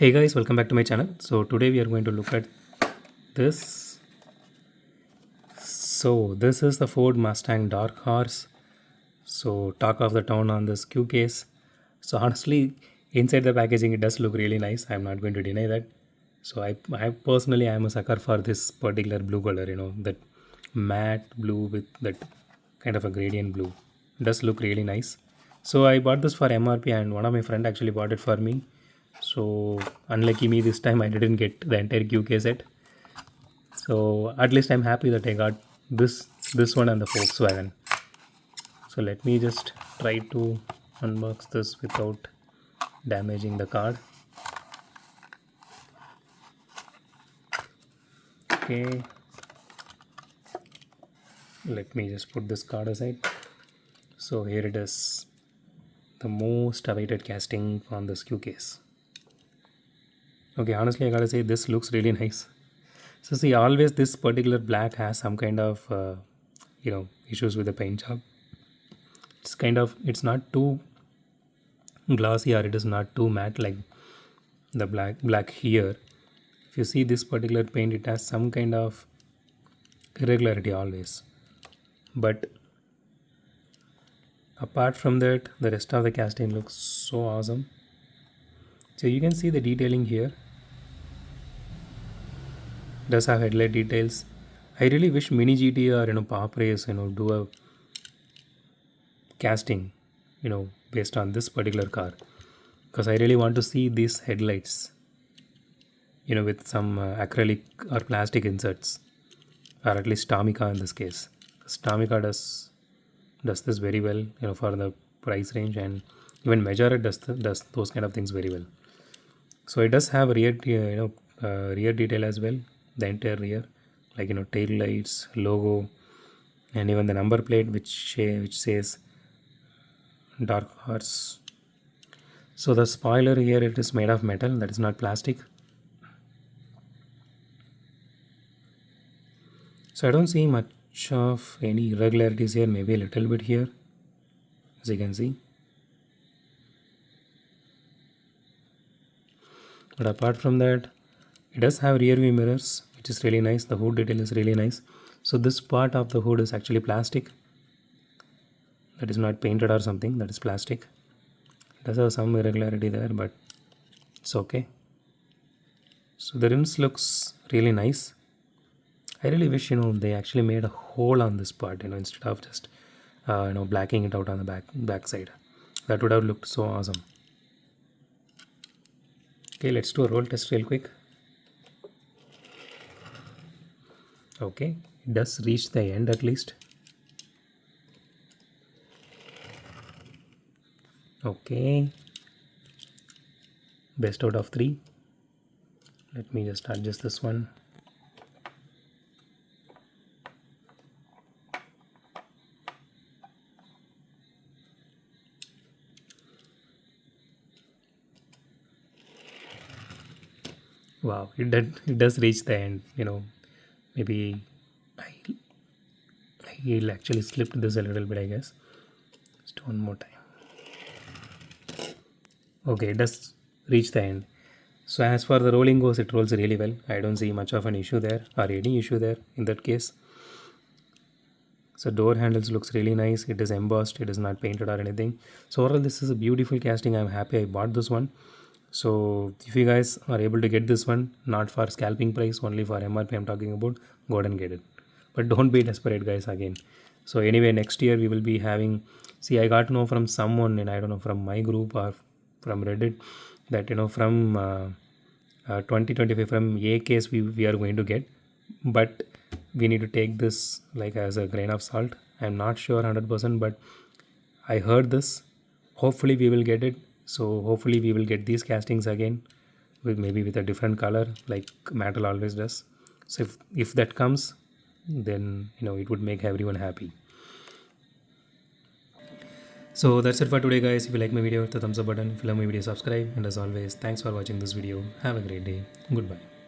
Hey guys, welcome back to my channel. So today we are going to look at this. So this is the Ford Mustang Dark Horse. So talk of the town on this Q case. So honestly, inside the packaging it does look really nice. I'm not going to deny that. So I personally am a sucker for this particular blue color. That matte blue with that kind of a gradient blue. Does look really nice. So I bought this for MRP and one of my friend actually bought it for me. So unlucky me, this time I didn't get the entire QK set. So at least I'm happy that I got this one and the Volkswagen. So let me just try to unbox this without damaging the card. Okay, let me just put this card aside. So here it is, the most awaited casting on this Q case. Okay, honestly I gotta say this looks really nice. So see, always this particular black has some kind of issues with the paint job. It's not too glossy or it is not too matte like the black here. If you see this particular paint, it has some kind of irregularity always. But apart from that, the rest of the casting looks so awesome. So you can see the detailing here. Does have headlight details. I really wish Mini GT or Pop Race do a casting based on this particular car, because I really want to see these headlights with some acrylic or plastic inserts, or at least Tomica in this case. Tomica does this very well for the price range, and even Majora does those kind of things very well. So it does have rear detail as well, the entire rear, like tail lights, logo, and even the number plate which says Dark Horse. So the spoiler here, it is made of metal, that is not plastic. So I don't see much of any irregularities here, maybe a little bit here, as you can see. But apart from that, it does have rear view mirrors, which is really nice. The hood detail is really nice. So this part of the hood is actually plastic. That is not painted or something, that is plastic. It does have some irregularity there, but it's okay. So the rims looks really nice. I really wish they actually made a hole on this part instead of just blacking it out on the back side. That would have looked so awesome. Okay, let's do a roll test real quick. Okay, it does reach the end at least. Okay, best out of 3. Let me just adjust this one. Wow, it does reach the end. Maybe I'll actually slip this a little bit, I guess. Just one more time. Okay, it does reach the end. So as for the rolling goes, it rolls really well. I don't see much of an issue there or any issue there in that case. So door handles looks really nice. It is embossed. It is not painted or anything. So overall, this is a beautiful casting. I'm happy I bought this one. So if you guys are able to get this one, not for scalping price, only for MRP I'm talking about, go ahead and get it. But don't be desperate, guys, again. So anyway, next year we will be having, see, I got to know from someone, and I don't know, from my group or from Reddit, that from 2025 from A case we are going to get, but we need to take this like as a grain of salt. I'm not sure 100%, but I heard this. Hopefully we will get it. So hopefully we will get these castings again, with maybe with a different color like metal always does. So if that comes, then it would make everyone happy. So that's it for today, guys. If you like my video, hit the thumbs up button. If you love my video, subscribe. And as always, thanks for watching this video. Have a great day. Goodbye.